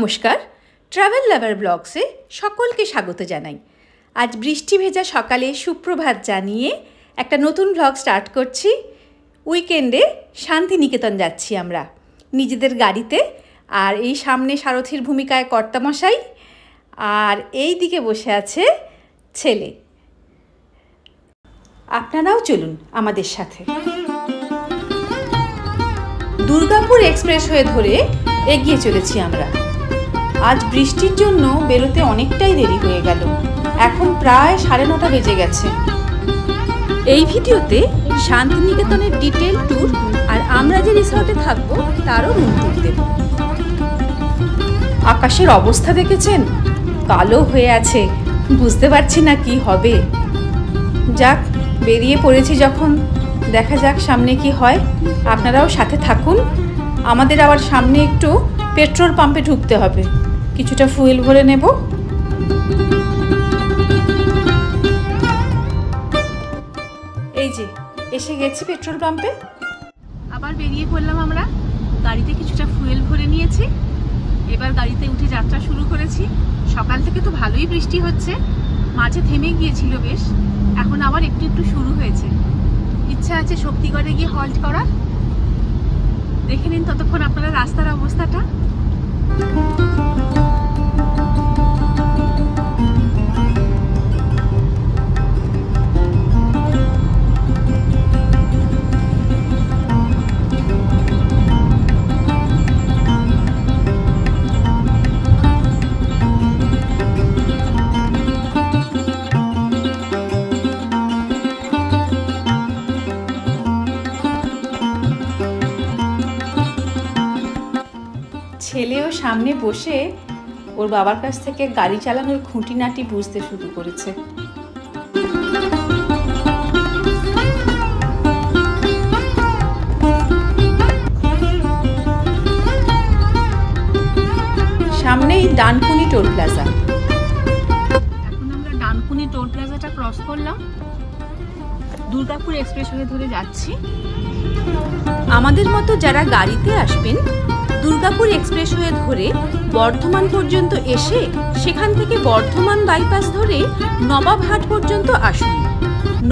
নমস্কার, ট্রাভেল লাভার ব্লগসে সকলকে স্বাগত জানাই। আজ বৃষ্টি ভেজা সকালে সুপ্রভাত জানিয়ে একটা নতুন ব্লগ স্টার্ট করছি। উইকেন্ডে শান্তিনিকেতন যাচ্ছি আমরা নিজেদের গাড়িতে। আর এই সামনে সারথির ভূমিকায় কর্তামশাই, আর এই দিকে বসে আছে ছেলে। আপনারাও চলুন আমাদের সাথে। দুর্গাপুর এক্সপ্রেসওয়ে ধরে এগিয়ে চলেছি আমরা। আজ বৃষ্টির জন্য বেরোতে অনেকটাই দেরি হয়ে গেল। এখন প্রায় 9:30 বেজে গেছে। এই ভিডিওতে শান্তিনিকেতনের ডিটেল ট্যুর আর আমরা যে রিসর্টে থাকবো তারও রুম ট্যুর দেব। আকাশের অবস্থা দেখেছেন? কালো হয়ে আছে, বুঝতে পারছি না কি হবে। যাক, বেরিয়ে পড়েছি যখন, দেখা যাক সামনে কি হয়। আপনারাও সাথে থাকুন। আমাদের আবার সামনে একটু পেট্রোল পাম্পে ঢুকতে হবে, কিছুটা ফুয়েল ভরে নেব। এই যে এসে গেছি পেট্রোল পাম্পে। আবার বেরিয়ে পড়লাম আমরা। গাড়িতে কিছুটা ফুয়েল ভরে নিয়েছি, এবার গাড়িতে উঠে যাত্রা শুরু করেছি। সকাল থেকে তো ভালোই বৃষ্টি হচ্ছে, মাঝে থেমে গিয়েছিল বেশ, এখন আবার একটু একটু শুরু হয়েছে। ইচ্ছা আছে শক্তিগড়ে গিয়ে হল্ট করার। দেখে নিন ততক্ষণ আপনারা রাস্তার অবস্থাটা। ছেলেও সামনে বসে ওর বাবার কাছ থেকে গাড়ি চালানোর খুঁটিনাটি বুঝতে শুরু করেছে। সামনেই ডানকুনি টোল প্লাজা। এখন আমরা ডানকুনি টোল প্লাজাটা ক্রস করলাম, দুর্গাপুর এক্সপ্রেসওয়ে ধরে যাচ্ছি। আমাদের মতো যারা গাড়িতে আসবেন, দুর্গাপুর এক্সপ্রেসওয়ে ধরে বর্ধমান পর্যন্ত এসে সেখান থেকে বর্ধমান বাইপাস ধরে নবাবহাট পর্যন্ত আসুন।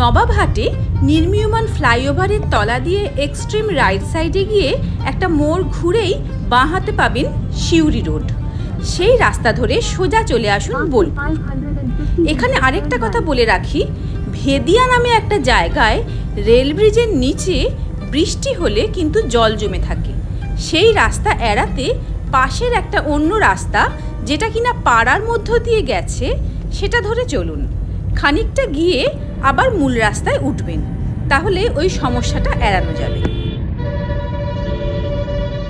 নবাবহাটে নির্মীয়মান ফ্লাইওভারের তলা দিয়ে এক্সট্রিম রাইট সাইডে গিয়ে একটা মোড় ঘুরেই বাঁ হাতে পাবেন সিউড়ি রোড। সেই রাস্তা ধরে সোজা চলে আসুন বোলপুর। এখানে আরেকটা কথা বলে রাখি, ভেদিয়া নামে একটা জায়গায় রেল ব্রিজের নিচে বৃষ্টি হলে কিন্তু জল জমে থাকে। সেই রাস্তা এড়াতে পাশের একটা অন্য রাস্তা, যেটা কিনা পাড়ার মধ্য দিয়ে গেছে, সেটা ধরে চলুন। খানিকটা গিয়ে আবার মূল রাস্তায় উঠবেন, তাহলে ওই সমস্যাটা এড়ানো যাবে।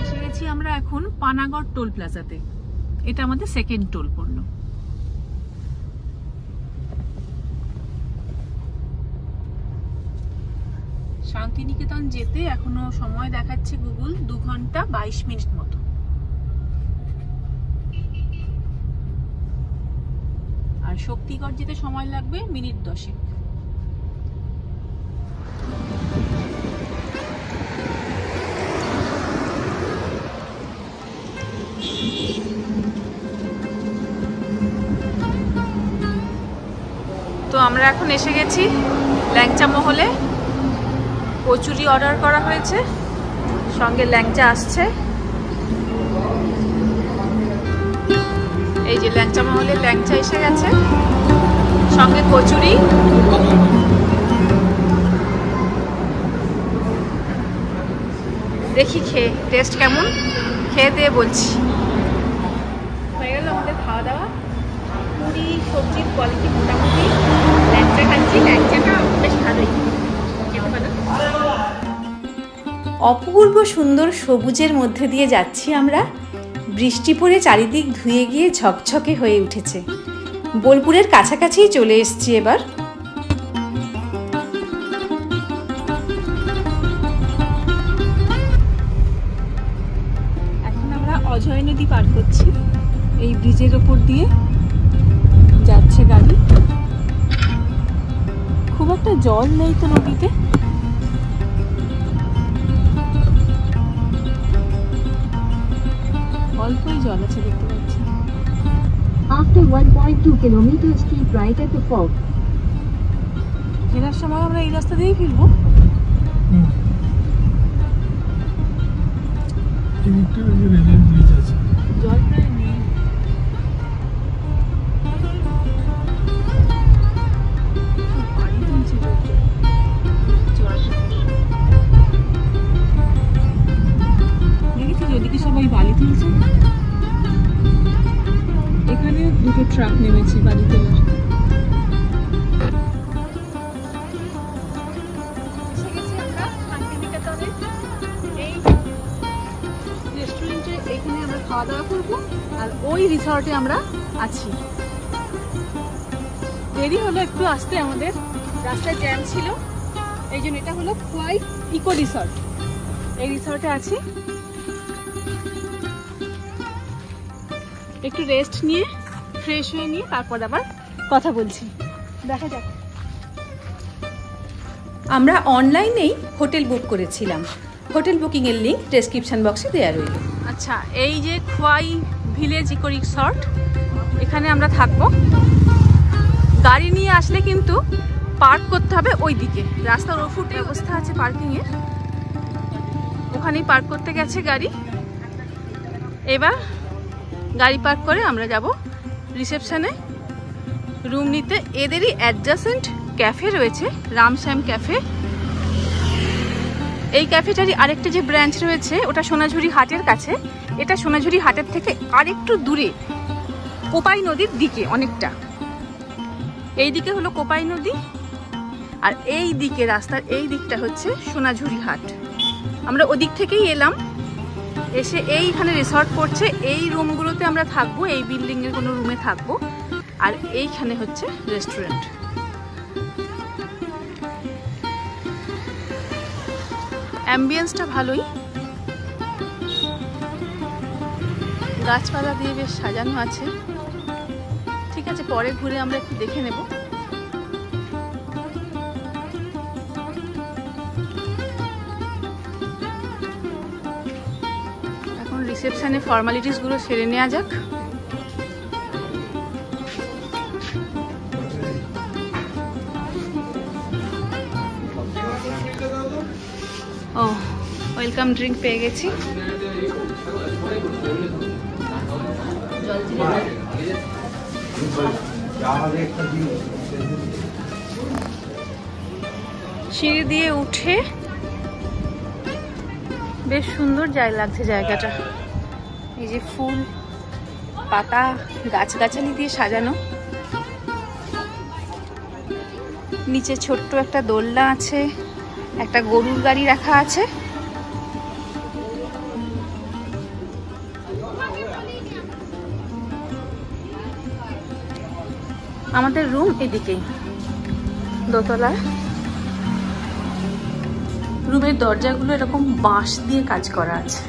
এসে গেছি আমরা এখন পানাগড় টোল প্লাজাতে। এটা আমাদের সেকেন্ড টোল পড়লো। শান্তিনিকেতন যেতে এখনো সময় দেখাচ্ছে গুগল 2 ঘন্টা 22 মিনিট মতো। আর শক্তিগড় যেতে সময় লাগবে মিনিট 10। তো আমরা এখন এসে গেছি ল্যাংচা মহলে। কচুরি অর্ডার করা হয়েছে, সঙ্গে ল্যাংচা আসছে। এই যে ল্যাংচা মহলে ল্যাংচা এসে গেছে, সঙ্গে কচুরি। দেখি খেয়ে টেস্ট কেমন, খেয়ে দিয়ে বলছি। হয়ে গেল আমাদের খাওয়া দাওয়া। পুরি সবজির কোয়ালিটি মোটামুটি। ল্যাংচা খাচ্ছি, ল্যাংচাটা বেশ ভালোই। অপূর্ব সুন্দর সবুজের মধ্যে দিয়ে যাচ্ছি আমরা। বৃষ্টি পড়ে চারিদিক ধুয়ে গিয়ে ঝকঝকে হয়ে উঠেছে। বোলপুরের কাছাকাছি চলে এসেছি এবার। এখন আমরা অজয় নদী পার করছি। এই ব্রিজের ওপর দিয়ে যাচ্ছে গাড়ি। খুব একটা জল নেই তো নদীতে। অল্পই জল আছে দেখতে পাচ্ছি। After 1.2 kilometers, keep right at the fork. ফেরার সময় আমরা এই রাস্তা দিয়েই ফিরবো। জল প্রায় নেই। দেখেছিস ওদিকে সবাই বালি তুলছে, এখানে দুটো ট্রাক নেমেছে বালি তোলার। খাওয়া দাওয়া করবো আর ওই রিসর্টে আমরা আছি। দেরি হলো একটু আসতে, আমাদের রাস্তায় জ্যাম ছিল, এই জন্য। এটা হলো খোয়াই ইকো রিসর্ট, এই রিসর্টে আছি। একটু রেস্ট নিয়ে ফ্রেশ হয়ে নিয়ে তারপর আবার কথা বলছি, দেখা যাক। আমরা অনলাইনেই হোটেল বুক করেছিলাম, হোটেল বুকিং এর লিংক ডেসক্রিপশন বক্সে দেওয়া রইল। আচ্ছা, এই যে খোয়াই ভিলেজ ইকো রিসর্ট, এখানে আমরা থাকবো। গাড়ি নিয়ে আসলে কিন্তু পার্ক করতে হবে ওই দিকে, রাস্তার ওফুটে ব্যবস্থা আছে পার্কিং এর, ওখানেই পার্ক করতে গেছে গাড়ি। এবার গাড়ি পার্ক করে আমরা যাব রিসেপশনে রুম নিতে। এদেরই অ্যাডজাসেন্ট ক্যাফে রয়েছে, রামশ্যাম ক্যাফে। এই ক্যাফেটারই আরেকটা যে ব্রাঞ্চ রয়েছে ওটা সোনাঝুরি হাটের কাছে, এটা সোনাঝুরি হাটের থেকে আরেকটু দূরে কোপাই নদীর দিকে অনেকটা। এই দিকে হলো কোপাই নদী আর এই দিকে রাস্তার এই দিকটা হচ্ছে সোনাঝুরি হাট। আমরা ওদিক থেকেই এলাম, এসে এইখানে রিসর্ট পড়ছে। এই রুমগুলোতে আমরা থাকবো, এই বিল্ডিংয়ের কোনো রুমে থাকবো। আর এইখানে হচ্ছে রেস্টুরেন্ট। অ্যাম্বিয়েন্সটা ভালোই, গাছপালা দিয়ে বেশ সাজানো আছে। ঠিক আছে, পরে ঘুরে আমরা একটু দেখে নেব। এখন রিসেপশনে ফর্মালিটিসগুলো সেরে নেওয়া যাক। ও, ওয়েলকাম ড্রিঙ্ক পেয়ে গেছি। সিঁড়ি দিয়ে উঠে বেশ সুন্দর লাগছে জায়গাটা। এই যে ফুল পাতা গাছগাছালি দিয়ে সাজানো, নিচে ছোট্ট একটা দোলনা আছে, একটা গরুর গাড়ি রাখা আছে। আমাদের রুম এদিকেই দোতলায়। রুমের দরজাগুলো এরকম বাঁশ দিয়ে কাজ করা আছে।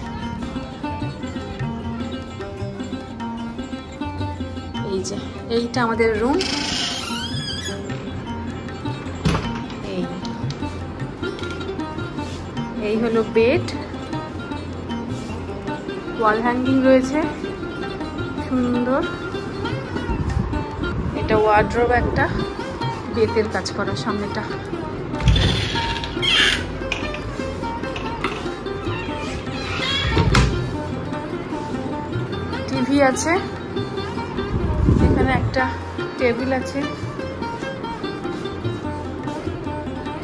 এই যে এইটা আমাদের রুম। এই হলো বেড, ওয়াল হ্যাঙ্গিং রয়েছে সুন্দর। এটা ওয়ার্ড্রোব, একটা বেতের কাজ করা সামনেটা। টিভি আছে, এখানে একটা টেবিল আছে,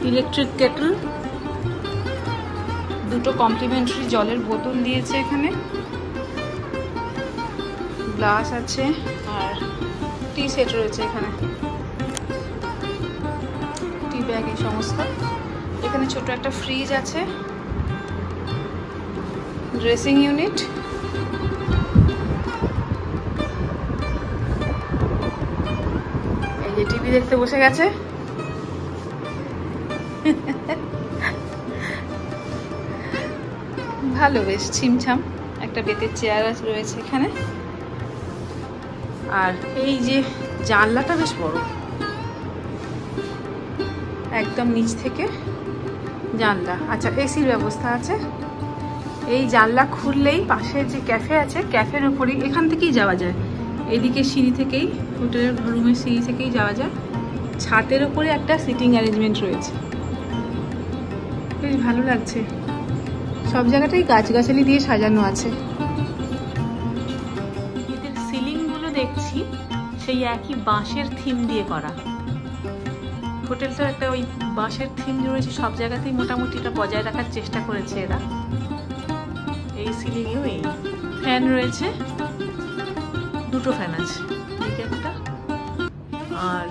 ইলেকট্রিক কেটল, দুটো কমপ্লিমেন্টারি জলের বোতল দিয়েছে এখানে, গ্লাস আছে আর টি সেট রয়েছে এখানে, টি ব্যাগ এই সমস্ত। এখানে ছোট একটা ফ্রিজ আছে, ড্রেসিং ইউনিট, এই যে টিভি দেখতে বসে গেছে। ভালো, বেশ ছিমছাম। একটা বেতের চেয়ার রয়েছে এখানে। আর এই যে জানলাটা বেশ বড়, একদম নিচ থেকে জানলা। আচ্ছা, এসির ব্যবস্থা আছে। এই জানলা খুললেই পাশে যে ক্যাফে আছে, ক্যাফের উপরেই, এখান থেকেই যাওয়া যায়। এদিকে সিঁড়ি থেকেই, হোটেলের রুমের সিঁড়ি থেকেই যাওয়া যায়। ছাদের উপরে একটা সিটিং অ্যারেঞ্জমেন্ট রয়েছে, বেশ ভালো লাগছে। সব জায়গাটাই গাছগাছালি দিয়ে সাজানো আছে। এদের সিলিংগুলো দেখছি সেই একই বাঁশের থিম দিয়ে করা। হোটেলটা একটা ওই বাঁশের থিম রয়েছে, সব জায়গাতেই মোটামুটি এটা বজায় রাখার চেষ্টা করেছে এরা। এই সিলিংয়েও এই ফ্যান রয়েছে, দুটো ফ্যান আছে, এদিকে একটা আর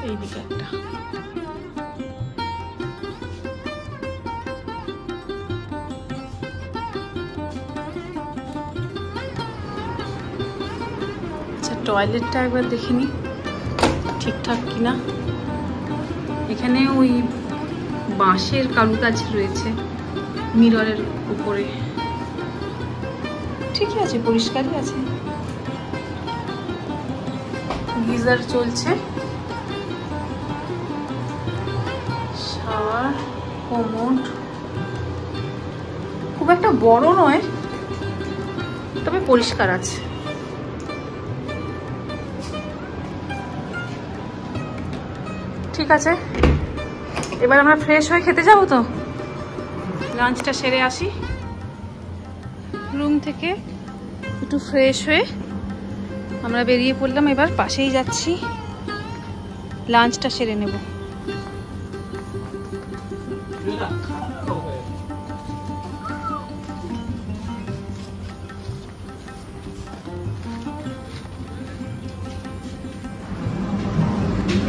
এইদিকে একটা। আচ্ছা, টয়লেটটা একবার দেখে নি ঠিকঠাক কিনা। এখানে ওই বাঁশের কারুকাজ রয়েছে মিররের উপরে, ঠিকই আছে, পরিষ্কারই আছে। গিজার চলছে, শাওয়ার, কোমোড, খুব একটা বড় নয় তবে পরিষ্কার আছে। ঠিক আছে, এবার আমরা ফ্রেশ হয়ে খেতে যাবো। তো লাঞ্চটা সেরে আসি, রুম থেকে একটু ফ্রেশ হয়ে আমরা বেরিয়ে পড়লাম। এবার পাশেই যাচ্ছি, লাঞ্চটা সেরে নেব।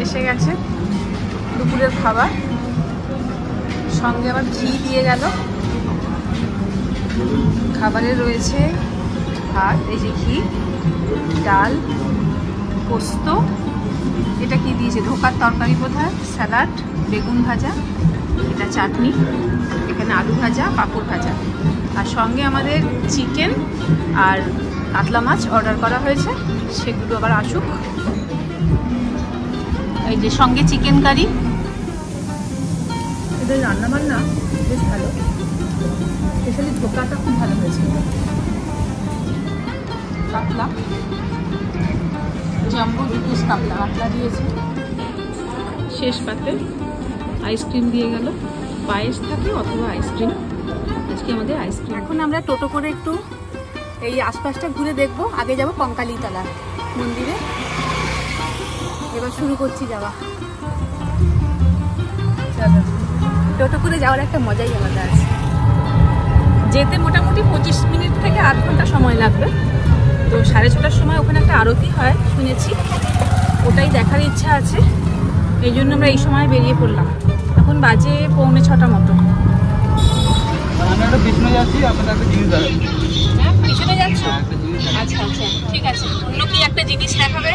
এসে গেছে দুপুরের খাবার, সঙ্গে আবার ঘি দিয়ে গেল। খাবারে রয়েছে ভাত, এই যে ঘি, ডাল, পোস্ত, এটা কি দিয়েছে, ধোকার তরকারি বোধহয়, স্যালাড, বেগুন ভাজা, এটা চাটনি, এখানে আলু ভাজা, পাঁপড় ভাজা, আর সঙ্গে আমাদের চিকেন আর কাতলা মাছ অর্ডার করা হয়েছে, সেগুলো আবার আসুক। এই যে সঙ্গে চিকেন কারি। এদের রান্নাবান্না বেশ ভালো, স্পেশালি ধোকাটা খুব ভালো হয়েছে। কাতলা, জাম্বো 2 পিস কাতলা দিয়েছে। শেষ পাতে আইসক্রিম দিয়ে গেল, পায়েস থাকে অথবা আইসক্রিম, আজকে আমাদের আইসক্রিম। এখন আমরা টোটো করে একটু এই আশপাশটা ঘুরে দেখবো। আগে যাব কঙ্কালীতলা মন্দিরে, এবার শুরু করছি যাওয়া। চলো, টোটো করে যাওয়ার একটা মজাই আলাদা আছে। যেতে মোটামুটি 25 মিনিট থেকে আধ ঘন্টা সময় লাগবে। তো 6:30টার সময় ওখানে একটা আরতি হয় শুনেছি, ওটাই দেখার ইচ্ছা আছে, এই জন্য আমরা এই সময় বেরিয়ে পড়লাম। এখন বাজে 6:45 মতো। আমরা পিছনে যাচ্ছি, আপনাদের একটা জিনিস দেখাবো। হ্যাঁ, পিছনে যাচ্ছ? আচ্ছা আচ্ছা, ঠিক আছে। অন্য কি একটা জিনিস দেখাবে?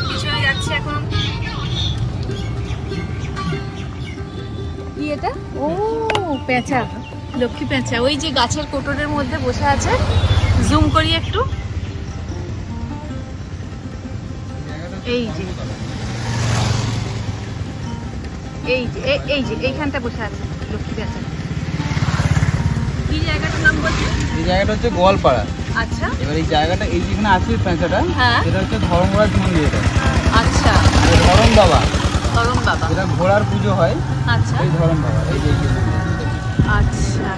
পিছনে যাচ্ছি এখন। কি এটা? ও পেঁচা, লক্ষ্মী পেঁচা, ওই যে গাছের কোটরের মধ্যে বসে আছে। জুম করি একটু, এই যে এইখানটা বসে আছে লক্ষ্মী পেঁচা। কি জায়গাটার নাম বলছে? এই জায়গাটা হচ্ছে গোয়ালপাড়া। আচ্ছা, এবার এই জায়গাটা, এই যেখানে আছে পেঁচাটা, হ্যাঁ, এটা হচ্ছে ধর্মরাজ মন্দির। এটা আচ্ছা, ধরম বাবা, ধরম বাবা, এটা ঘোড়ার পুজো হয়। আচ্ছা, এই ধরম বাবা, এই যে আচ্ছা,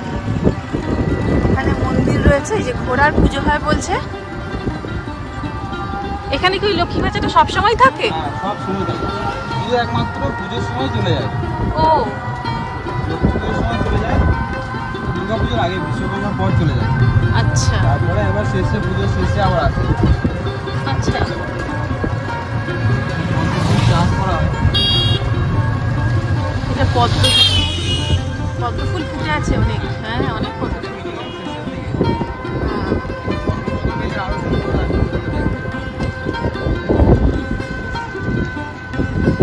এখানে মন্দির রয়েছে, এই যে ঘোড়ার পুজো হয় বলছে। এখানে কি ওই লক্ষ্মী পেঁচাটা সবসময় থাকে? হ্যাঁ, সব সময় থাকে, শুধু একমাত্র পুজোর সময় চলে যায়। ও, লক্ষ্মী পুজোর সময় চলে যায়, দুর্গা পুজোর আগে, বিশ্বকর্মার পর চলে যায়। আচ্ছা, তারপরে আবার শেষে, পুজোর শেষে আবার আসে। আচ্ছা, চাষ করা হয়। এটা পদ্ম ফুল ফুটে আছে অনেক। হ্যাঁ, অনেক পদ্ম ফুল।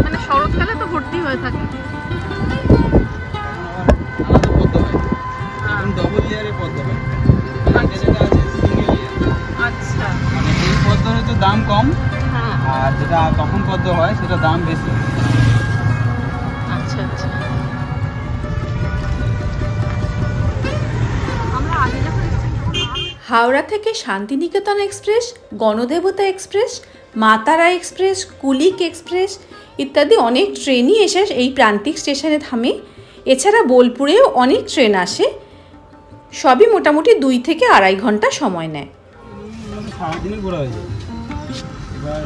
মানে শরৎকালে তো ভর্তি হয়ে থাকে। আলাদা পদ্ম হয়, ডবল লেয়ারের পদ্ম হয়। যেটা আছে সিঙ্গেল লেয়ার। আচ্ছা, মানে এই পদ্মের হচ্ছে দাম কম, হ্যাঁ, আর যেটা তখন পদ্ম হয় সেটা দাম বেশি। আচ্ছা আচ্ছা। আমরা আগে যখন এসেছিলাম হাওড়া থেকে শান্তিনিকেতন এক্সপ্রেস, গণদেবতা এক্সপ্রেস, মা তারা এক্সপ্রেস, কুলিক এক্সপ্রেস ইত্যাদি অনেক ট্রেনই এসে এই প্রান্তিক স্টেশনে থামে। এছাড়া বোলপুরেও অনেক ট্রেন আসে, সবই মোটামুটি 2 থেকে 2.5 ঘন্টা সময় নেয়। সারাদিনই ঘোরা হয়ে যায়। এবার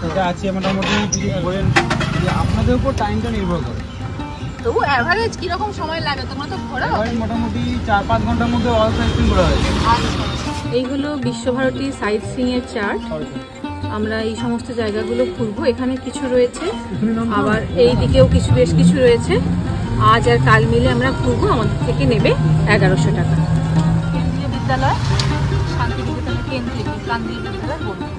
এটা আছে মোটামুটি যদি বলেন যে আপনাদের উপর টাইমটা নির্ভর করে। তবু অ্যাভারেজ কিরকম সময় লাগে তোমরা তো ঘোরা? মোটামুটি 4-5 ঘন্টার মধ্যে অল সাইড ঘোরা হয়ে যায়। এই হলো বিশ্বভারতী সাইট সিইং এর চার্ট। আমরা এই সমস্ত জায়গাগুলো ঘুরবো। এখানে কিছু রয়েছে, আবার এই দিকেও বেশ কিছু রয়েছে। আজ আর কাল মিলে আমরা ঘুরবো। আমাদের থেকে নেবে 1100 টাকা। কেন্দ্রীয় বিদ্যালয়, শান্তিনিকেতন কেন্দ্রীয় বিদ্যালয় বোলপুর।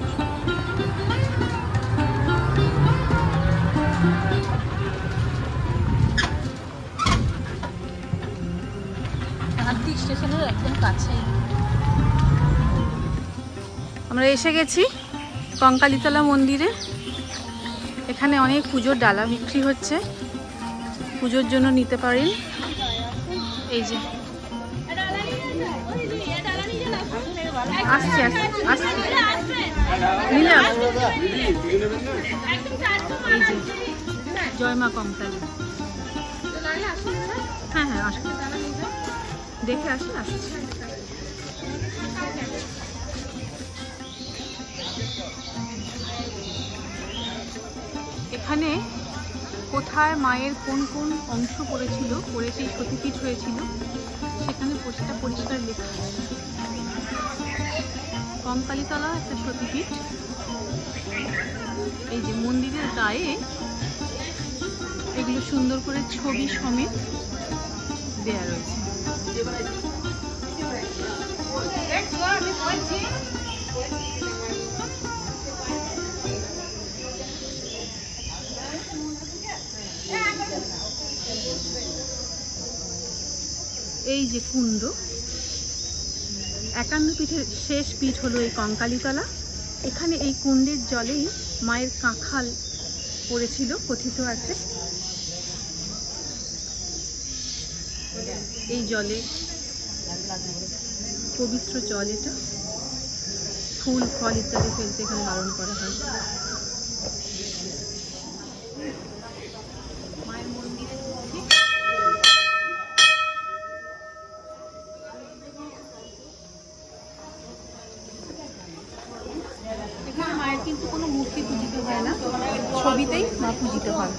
প্রান্তিক স্টেশনের একদম কাছেই আমরা এসে গেছি কঙ্কালীতলা মন্দিরে। এখানে অনেক পুজোর ডালা বিক্রি হচ্ছে, পুজোর জন্য নিতে পারেন। এই যে আসছে নিলাম। এই যে জয় মা কঙ্কালী। হ্যাঁ হ্যাঁ আসুন, দেখে আসি। আসছি এখানে কোথায় মায়ের কোন কোন অংশ পড়েছিল, পড়ে সেই সতীপীঠ হয়েছিল, সেখানে সেটা পরিষ্কার লেখা আছে। কঙ্কালীতলা একটা সতীপীঠ। এই যে মন্দিরের গায়ে এগুলো সুন্দর করে ছবি সমেত দেয়া রয়েছে। এই যে কুণ্ড, 51 পীঠের শেষ পীঠ হলো এই কঙ্কালীতলা। এখানে এই কুণ্ডের জলেই মায়ের কাঁখাল পড়েছিল কথিত আছে। এই জলে পবিত্র জল, এটা ফুল ফল ইত্যাদি ফেলতে এখানে বারণ করা হয়। মায়ের মন্দিরে এখানে মায়ের কিন্তু কোনো মূর্তি পূজিত হয় না, ছবিতেই মা পূজিত হয়।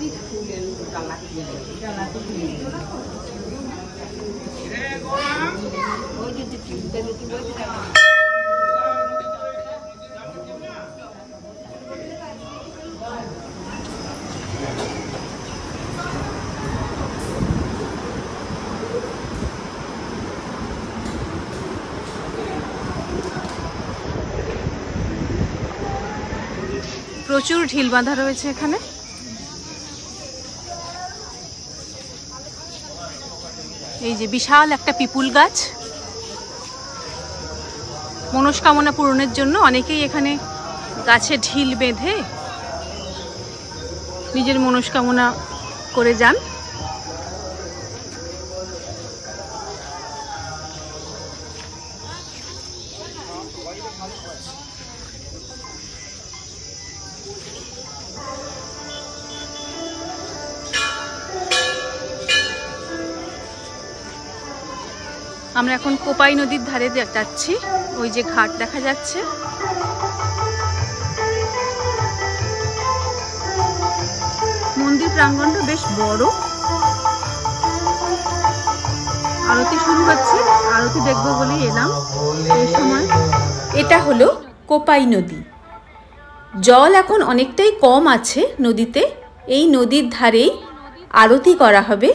প্রচুর ঢিল বাঁধা রয়েছে এখানে। এই যে বিশাল একটা পিপুল গাছ, মনস্কামনা পূরণের জন্য অনেকেই এখানে গাছে ঢিল বেঁধে নিজের মনস্কামনা করে যান। আমরা এখন কোপাই নদীর ধারে যাচ্ছি। ওই যে ঘাট দেখা যাচ্ছে, মন্দির প্রাঙ্গণটা বেশ বড়। আরতি শুরু হচ্ছে, আরতি দেখবো বলেই এলাম এই সময়। এটা হলো কোপাই নদী। জল এখন অনেকটাই কম আছে নদীতে। এই নদীর ধারেই আরতি করা হবে।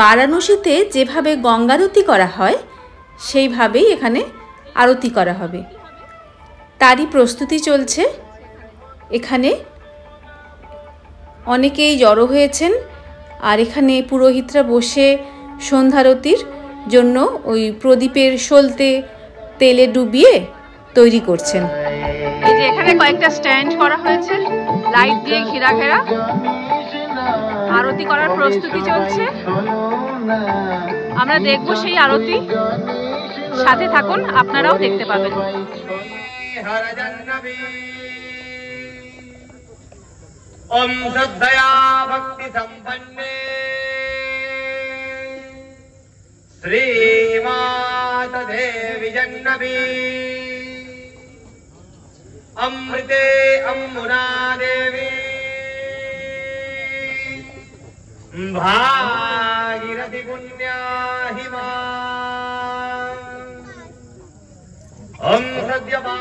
বারাণসীতে যেভাবে গঙ্গারতি করা হয় সেইভাবেই এখানে আরতি করা হবে, তারই প্রস্তুতি চলছে। এখানে অনেকেই জড়ো হয়েছেন, আর এখানে পুরোহিতরা বসে সন্ধ্যারতির জন্য ওই প্রদীপের সলতে তেলে ডুবিয়ে তৈরি করছেন। এই যে এখানে কয়েকটা স্ট্যান্ড করা হয়েছে, লাইট দিয়ে ঘেরা ঘেরা। আরতি করার প্রস্তুতি চলছে, আমরা দেখবো সেই আরতি। সাথে থাকুন, আপনারাও দেখতে পাবেন। ओम श्रद्धया भक्ति संपन्ने श्रीमात देवी जन्नवी अमृते अम्बुना देवी भागीरथी पुण्या हिमा ओम सद्यमा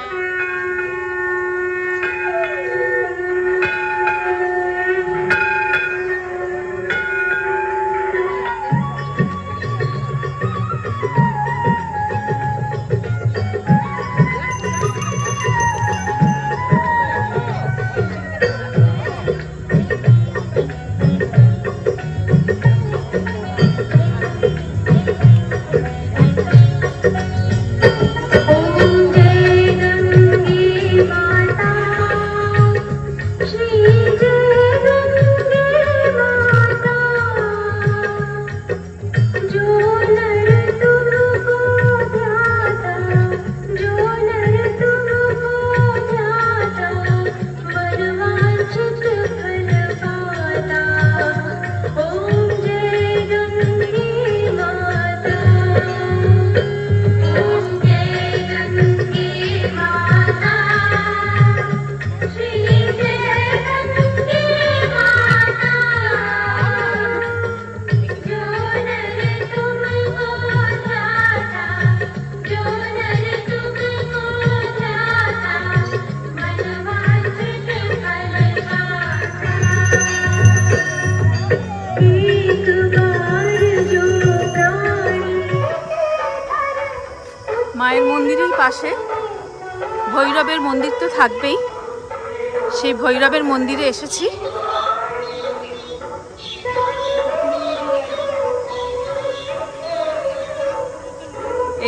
মায়ের মন্দিরের পাশে ভৈরবের মন্দির তো থাকবেই, সেই ভৈরবের মন্দিরে এসেছি।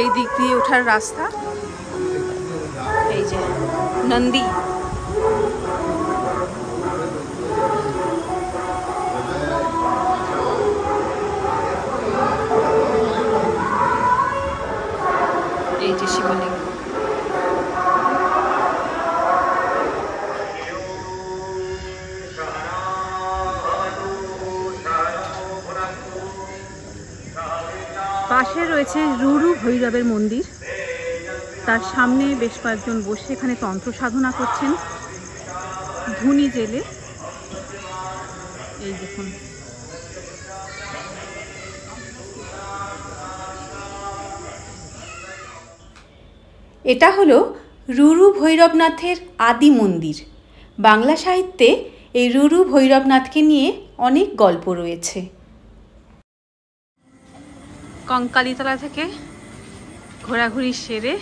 এই দিক দিয়ে ওঠার রাস্তা, এই যে নন্দী। এই যে শিবলিঙ্গ। পাশে রয়েছে রুরু ভৈরবের মন্দির, তার সামনে বেশ কয়েকজন বসে এখানে তন্ত্র সাধনা করছেন ধুনি জেলে। এই দেখুন, এটা হলো রুরু ভৈরবনাথের আদি মন্দির। বাংলা সাহিত্যে এই রুরু ভৈরবনাথকে নিয়ে অনেক গল্প রয়েছে। কঙ্কালীতলা থেকে ঘোরাঘুরি সেরে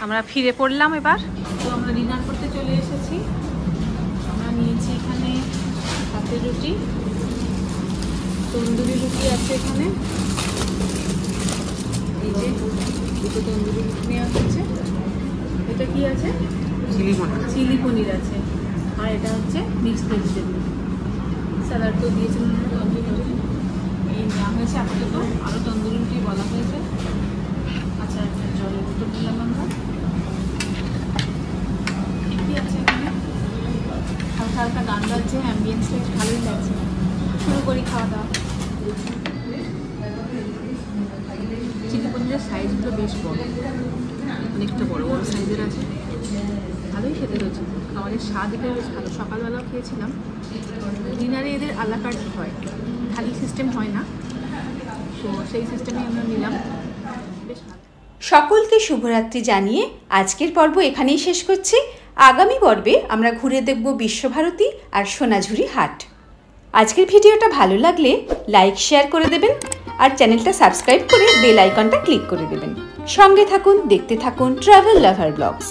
আমরা ফিরে পড়লাম। এবার তো আমরা ডিনার করতে চলে এসেছি। আমরা নিয়েছি এখানে হাতের রুটি, তন্দুরি রুটি আছে এখানে, এই যে দুটো তন্দুরি রুটি নেওয়া হচ্ছে। এটা কি আছে? চিলি পনির আছে, আর এটা হচ্ছে মিক্সড ভেজিটেবল। স্যালাড তো দিয়েছে তন্দুরি। এই নেওয়া হয়েছে আপাতত, আরও তন্দুরি রুটি বলা হয়েছে। আচ্ছা, একটা জলের বোতল নিলাম আমরা। কি আছে এখানে? হালকা হালকা গান বাজছে, অ্যাম্বিয়েন্সটা ভালোই লাগছে। শুরু করি খাওয়া দাওয়া। চিলি পনিরের সাইজগুলো বেশ বড়, অনেকটা বড় বড় সাইজের আছে। ভালোই খেতে হয়েছে, খাবারের স্বাদ এটা বেশ ভালো। সকালবেলাও খেয়েছিলাম। ডিনারে এদের আলাকার্ট হয়, থালি সিস্টেম হয় না, তো সেই সিস্টেমে আমরা নিলাম। বেশ ভালো। সকলকে শুভরাত্রি জানিয়ে আজকের পর্ব এখানেই শেষ করছি। আগামী পর্বে আমরা ঘুরে দেখব বিশ্বভারতী আর সোনাঝুরি হাট। আজকের ভিডিওটা ভালো লাগলে লাইক শেয়ার করে দেবেন, আর চ্যানেলটা সাবস্ক্রাইব করে বেল আইকনটা ক্লিক করে দেবেন। সঙ্গে থাকুন, দেখতে থাকুন ট্রাভেল লাভার ব্লগস।